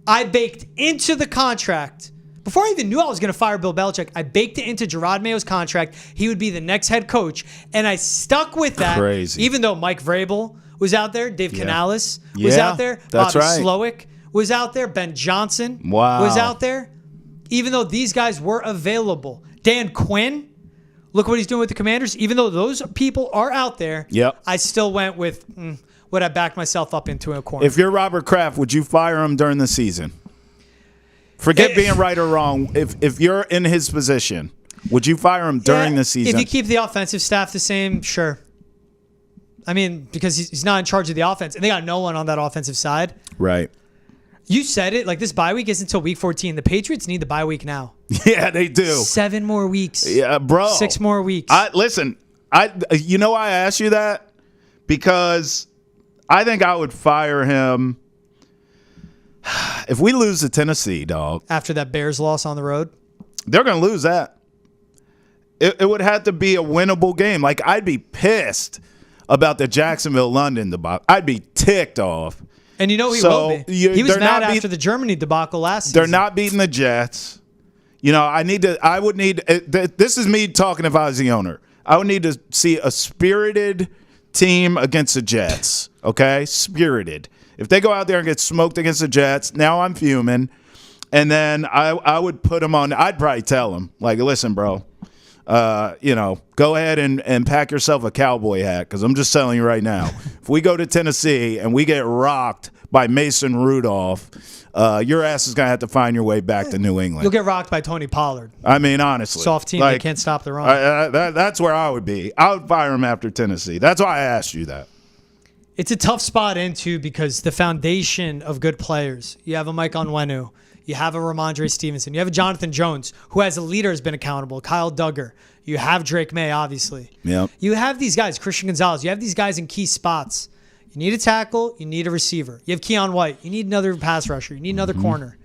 I baked into the contract, before I even knew I was going to fire Bill Belichick, I baked it into Jerod Mayo's contract. He would be the next head coach. And I stuck with that. Crazy. Even though Mike Vrabel was out there, Dave Canales was out there, that's Bobby right. Slowick was out there, Ben Johnson Wow. was out there. Even though these guys were available. Dan Quinn, look what he's doing with the Commanders. Even though those people are out there, I still went with what I backed myself up into a corner. If you're Robert Kraft, would you fire him during the season? Forget being right or wrong. If you're in his position, would you fire him during the season? If you keep the offensive staff the same, sure. I mean, because he's not in charge of the offense, and they got no one on that offensive side. Right. You said it. Like, this bye week isn't until week 14. The Patriots need the bye week now. Yeah, they do. 7 more weeks. Yeah, bro. 6 more weeks. Listen, you know why I asked you that? Because I think I would fire him if we lose to Tennessee, dog. After that Bears loss on the road? They're going to lose that. It would have to be a winnable game. Like, I'd be pissed about the Jacksonville-London debacle. I'd be ticked off. And you know he will be. He was mad after the Germany debacle last season. They're not beating the Jets. You know, I would need this is me talking if I was the owner. I would need to see a spirited team against the Jets, okay? Spirited. If they go out there and get smoked against the Jets, now I'm fuming. And then I would put them on. I'd probably tell them, like, listen, bro, go ahead and pack yourself a cowboy hat, because I'm just telling you right now, if we go to Tennessee and we get rocked by Mason Rudolph, your ass is going to have to find your way back to New England. You'll get rocked by Tony Pollard. I mean, honestly. Soft team, they can't stop the run. That's where I would be. I would fire him after Tennessee. That's why I asked you that. It's a tough spot into, because the foundation of good players, you have a Mike Onwenu, you have a Ramondre Stevenson, you have a Jonathan Jones, who as a leader has been accountable, Kyle Duggar, you have Drake May, obviously. Yep. You have these guys, Christian Gonzalez, you have these guys in key spots. You need a tackle, you need a receiver. You have Keon White, you need another pass rusher, you need another corner.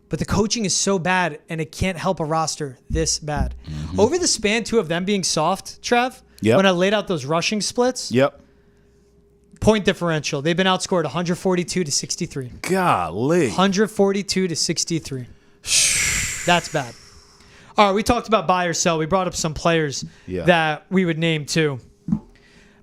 But the coaching is so bad, and it can't help a roster this bad. Over the span, too, of them being soft, Trev, when I laid out those rushing splits, point differential, they've been outscored 142 to 63. Golly. 142 to 63. That's bad. All right, we talked about buy or sell. We brought up some players that we would name, too.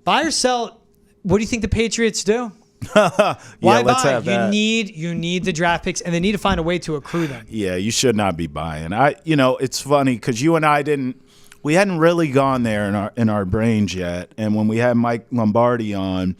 Buy or sell, what do you think the Patriots do? Why let's buy? have that. You need the draft picks, and they need to find a way to accrue them. Yeah, you should not be buying. It's funny because you and I we hadn't really gone there in our brains yet. And when we had Mike Lombardi on,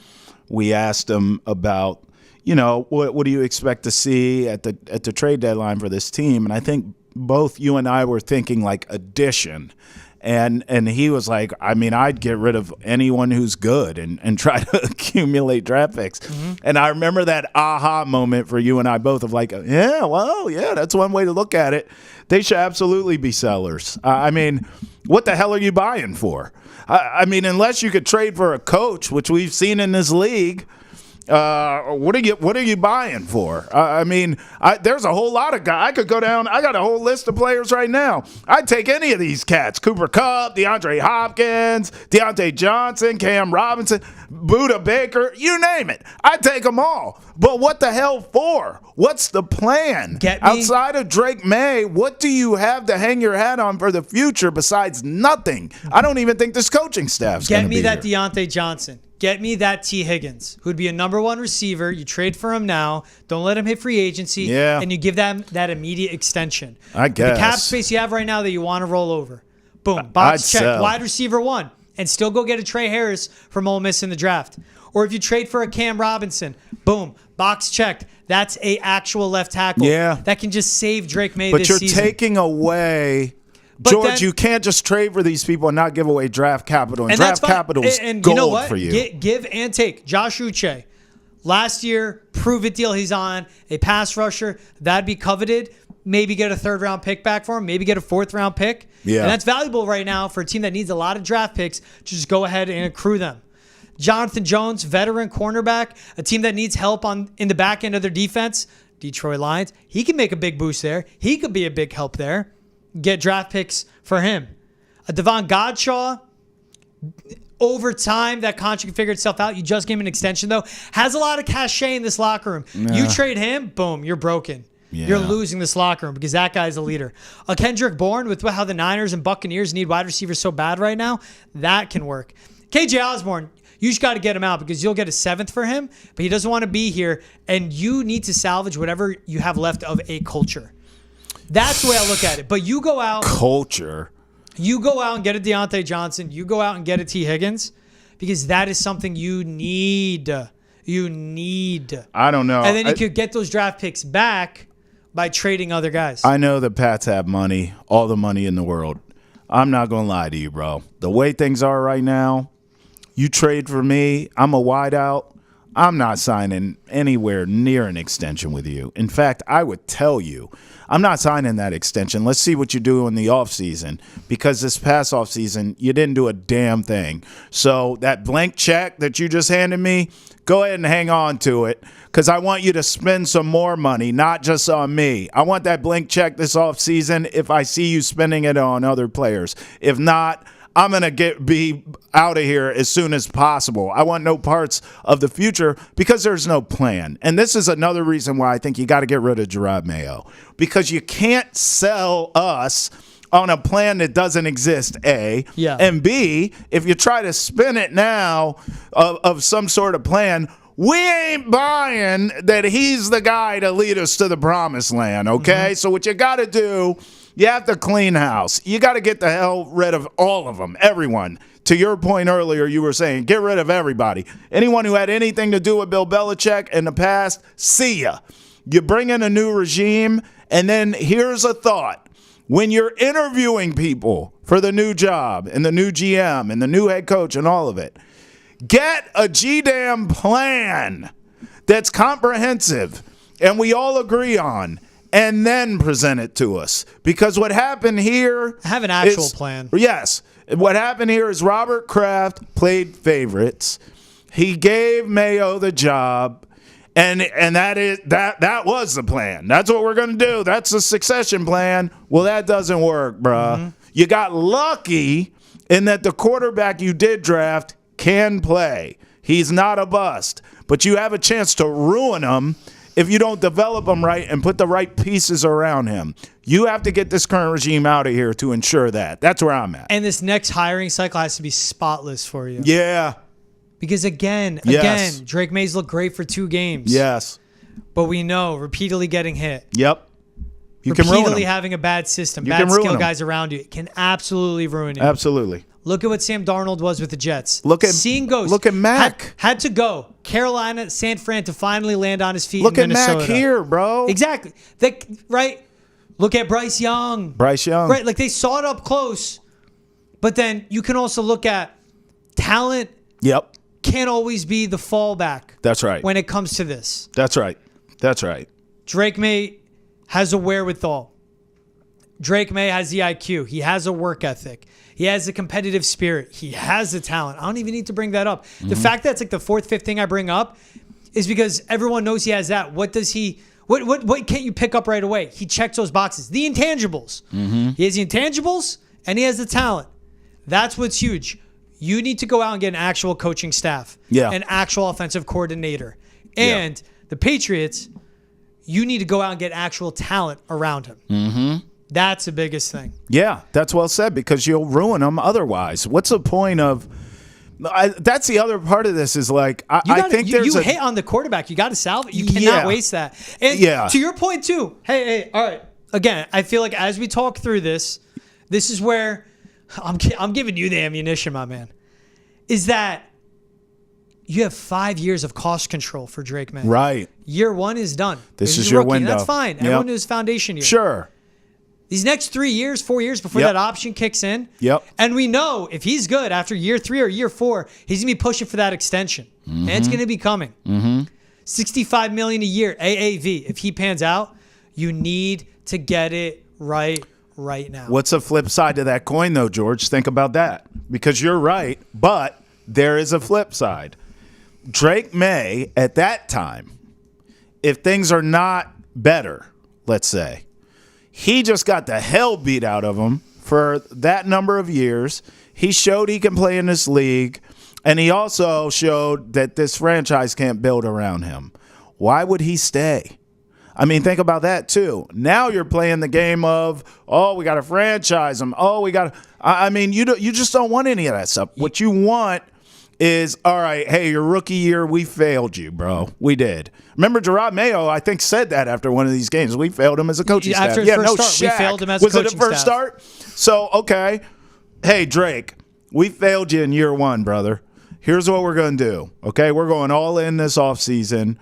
we asked him about, what do you expect to see at the trade deadline for this team? And I think both you and I were thinking like addition. And he was like, I mean, I'd get rid of anyone who's good and try to accumulate draft picks. And I remember that aha moment for you and I both of like, that's one way to look at it. They should absolutely be sellers. I mean, what the hell are you buying for? I mean, unless you could trade for a coach, which we've seen in this league, what are you buying for? I mean, there's a whole lot of guys. I could go down. I got a whole list of players right now. I'd take any of these cats: Cooper Kupp, DeAndre Hopkins, Deontay Johnson, Cam Robinson, Budda Baker, you name it. I'd take them all. But what the hell for? What's the plan? Outside of Drake May, what do you have to hang your hat on for the future besides nothing? I don't even think this coaching staff's going to be Get me that here. Deontay Johnson. Get me that T. Higgins, who'd be a number one receiver. You trade for him now. Don't let him hit free agency. And you give them that immediate extension. I guess. The cap space you have right now that you want to roll over. Boom. Box check. Sell. Wide receiver 1. And still go get a Trey Harris from Ole Miss in the draft. Or if you trade for a Cam Robinson, boom. Box checked. That's a actual left tackle. That can just save Drake May this season. But you're taking away... George, you can't just trade for these people and not give away draft capital. And draft capital is gold you know what? for you. Give and take. Josh Uche, last year, prove-it deal he's on, a pass rusher. That'd be coveted. Maybe get a third-round pick back for him. Maybe get a fourth-round pick. Yeah. And that's valuable right now for a team that needs a lot of draft picks to just go ahead and accrue them. Jonathan Jones, veteran cornerback, a team that needs help in the back end of their defense, Detroit Lions. He can make a big boost there. He could be a big help there. Get draft picks for him. A Devon Godshaw, over time, that contract can figure itself out. You just gave him an extension, though. Has a lot of cachet in this locker room. Yeah. You trade him, boom, you're broken. Yeah. You're losing this locker room because that guy's a leader. A Kendrick Bourne, with how the Niners and Buccaneers need wide receivers so bad right now, that can work. KJ Osborne, you just got to get him out because you'll get a 7th for him, but he doesn't want to be here, and you need to salvage whatever you have left of a culture. That's the way I look at it. But you go out. Culture. You go out and get a Deontay Johnson. You go out and get a T. Higgins because that is something you need. You need. I don't know. And then you could get those draft picks back by trading other guys. I know the Pats have money, all the money in the world. I'm not going to lie to you, bro. The way things are right now, you trade for me, I'm a wideout. I'm not signing anywhere near an extension with you. In fact, I would tell you, I'm not signing that extension. Let's see what you do in the offseason, because this past offseason, you didn't do a damn thing. So that blank check that you just handed me, go ahead and hang on to it, because I want you to spend some more money, not just on me. I want that blank check this offseason if I see you spending it on other players. If not, I'm going to be out of here as soon as possible. I want no parts of the future because there's no plan. And this is another reason why I think you got to get rid of Jerod Mayo, because you can't sell us on a plan that doesn't exist, A. Yeah. And B, if you try to spin it now of some sort of plan, we ain't buying that he's the guy to lead us to the promised land, okay? Mm-hmm. So what you got to do, you have to clean house. You got to get the hell rid of all of them, everyone. To your point earlier, you were saying get rid of everybody. Anyone who had anything to do with Bill Belichick in the past, see ya. You bring in a new regime, and then here's a thought. When you're interviewing people for the new job and the new GM and the new head coach and all of it, get a G-damn plan that's comprehensive and we all agree on, and then present it to us. Because what happened here... Have an actual plan. Yes. What happened here is Robert Kraft played favorites. He gave Mayo the job, and that was the plan. That's what we're going to do. That's the succession plan. Well, that doesn't work, bruh. Mm-hmm. You got lucky in that the quarterback you did draft can play. He's not a bust. But you have a chance to ruin him if you don't develop him right and put the right pieces around him. You have to get this current regime out of here to ensure that. That's where I'm at. And this next hiring cycle has to be spotless for you. Yeah. Because again, Drake Mays looked great for 2 games. Yes. But we know, repeatedly getting hit. Yep. You can ruin him. Repeatedly having a bad system, bad skill guys around you. It can absolutely ruin you. Absolutely. Look at what Sam Darnold was with the Jets. Seeing ghosts. Look at Mac. Had to go. Carolina, San Fran to finally land on his feet in Minnesota. Look at Mac here, bro. Exactly. Right? Look at Bryce Young. Right, like they saw it up close. But then you can also look at talent. Yep. Can't always be the fallback. That's right. When it comes to this. That's right. That's right. Drake May has a wherewithal. Drake May has the IQ. He has a work ethic. He has a competitive spirit. He has the talent. I don't even need to bring that up. Mm-hmm. The fact that it's like the 4th, 5th thing I bring up is because everyone knows he has that. What does he... What can't you pick up right away? He checks those boxes. The intangibles. Mm-hmm. He has the intangibles, and he has the talent. That's what's huge. You need to go out and get an actual coaching staff. Yeah. An actual offensive coordinator. And the Patriots, you need to go out and get actual talent around him. Mm-hmm. That's the biggest thing. Yeah, that's well said, because you'll ruin them otherwise. What's the point of... that's the other part of this is like, I think there's you hit on the quarterback. You got to salve it. You cannot waste that. And to your point, too. Hey, all right. Again, I feel like as we talk through this is where I'm giving you the ammunition, my man, is that you have 5 years of cost control for Drake May. Right. Year 1 is done. This is your window. That's fine. Everyone knows foundation year. Sure. These next 3 years, 4 years before that option kicks in. Yep. And we know if he's good after year 3 or year 4, he's going to be pushing for that extension. Mm-hmm. And it's going to be coming. Mm-hmm. $65 million a year, AAV. If he pans out, you need to get it right now. What's the flip side to that coin, though, George? Think about that. Because you're right, but there is a flip side. Drake May, at that time, if things are not better, let's say, he just got the hell beat out of him for that number of years. He showed he can play in this league. And he also showed that this franchise can't build around him. Why would he stay? I mean, think about that, too. Now you're playing the game of, oh, we got to franchise him. Oh, we got to – I mean, you just don't want any of that stuff. What you want is, all right, hey, your rookie year, we failed you, bro. We did. Remember, Jerod Mayo, I think, said that after one of these games. We failed him as a coaching staff. After his first start, we failed him as a coaching staff. Was it the first start? So, okay. Hey, Drake, we failed you in year one, brother. Here's what we're going to do, okay? We're going all in this offseason.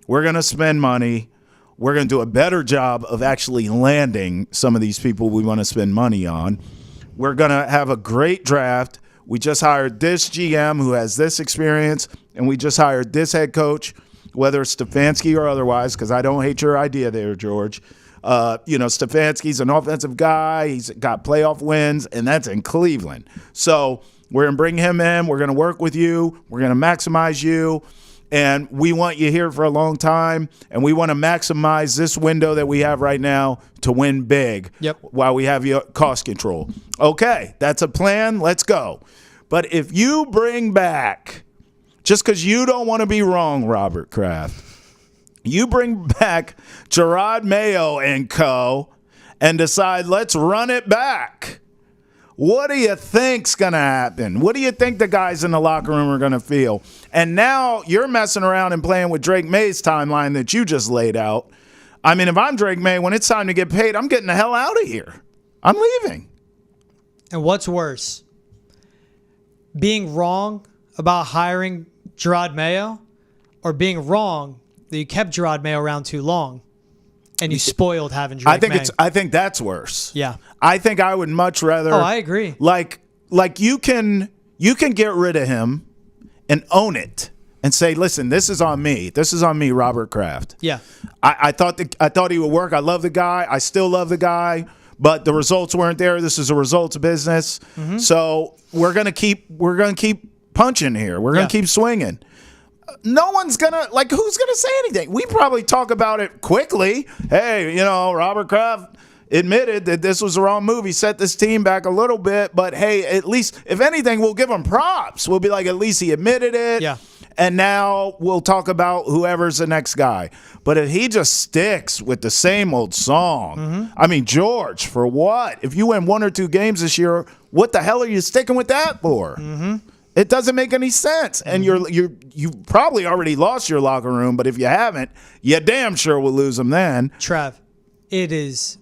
We're going to spend money. We're going to do a better job of actually landing some of these people we want to spend money on. We're going to have a great draft. We just hired this GM who has this experience, and we just hired this head coach, whether it's Stefanski or otherwise, because I don't hate your idea there, George. Stefanski's an offensive guy. He's got playoff wins, and that's in Cleveland. So we're going to bring him in. We're going to work with you. We're going to maximize you. And we want you here for a long time, and we want to maximize this window that we have right now to win big while we have your cost control. Okay, that's a plan. Let's go. But if you bring back, just because you don't want to be wrong, Robert Kraft, you bring back Jerod Mayo and co. and decide, let's run it back. What do you think's going to happen? What do you think the guys in the locker room are going to feel? And now you're messing around and playing with Drake May's timeline that you just laid out. I mean, if I'm Drake May, when it's time to get paid, I'm getting the hell out of here. I'm leaving. And what's worse? Being wrong about hiring Jerod Mayo, or being wrong that you kept Jerod Mayo around too long and you spoiled having Drake May? I think that's worse. Yeah. I think I would much rather. Oh, I agree. Like you can get rid of him and own it and say, listen, this is on me. This is on me, Robert Kraft. Yeah. I thought he would work. I love the guy. I still love the guy. But the results weren't there. This is a results business. Mm-hmm. So we're gonna keep punching here. We're gonna keep swinging. No one's gonna who's gonna say anything? We probably talk about it quickly. Hey, Robert Kraft admitted that this was the wrong move. He set this team back a little bit, but hey, at least if anything, we'll give him props. We'll be like, at least he admitted it. Yeah. And now we'll talk about whoever's the next guy. But if he just sticks with the same old song, I mean, George, for what? If you win 1 or 2 games this year, what the hell are you sticking with that for? It doesn't make any sense. And you probably already lost your locker room, but if you haven't, you damn sure will lose them then. Trav, it is,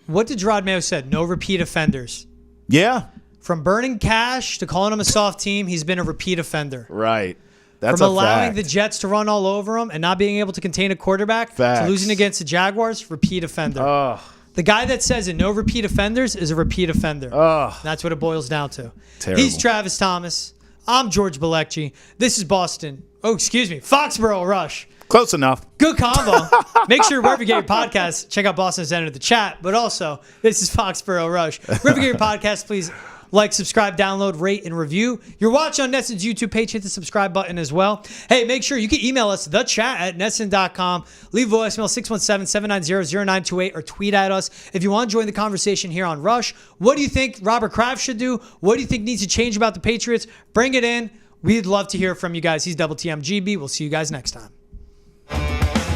what did Jerod Mayo said? No repeat offenders. Yeah. From burning cash to calling him a soft team, he's been a repeat offender. Right. That's From allowing the Jets to run all over him and not being able to contain a quarterback to losing against the Jaguars, repeat offender. The guy that says it, no repeat offenders, is a repeat offender. That's what it boils down to. Terrible. He's Travis Thomas. I'm George Balekji. This is Foxboro Rush. Close enough. Good combo. Make sure wherever you get your podcast, check out Boston Center, the chat. But also, this is Foxboro Rush. Wherever you get your podcast, please like, subscribe, download, rate, and review. You're watching on Nesson's YouTube page. Hit the subscribe button as well. Hey, make sure you can email us, thechat@nesson.com. Leave voicemail 617-790-0928 or tweet at us. If you want to join the conversation here on Rush, what do you think Robert Kraft should do? What do you think needs to change about the Patriots? Bring it in. We'd love to hear from you guys. He's Double TMGB. We'll see you guys next time.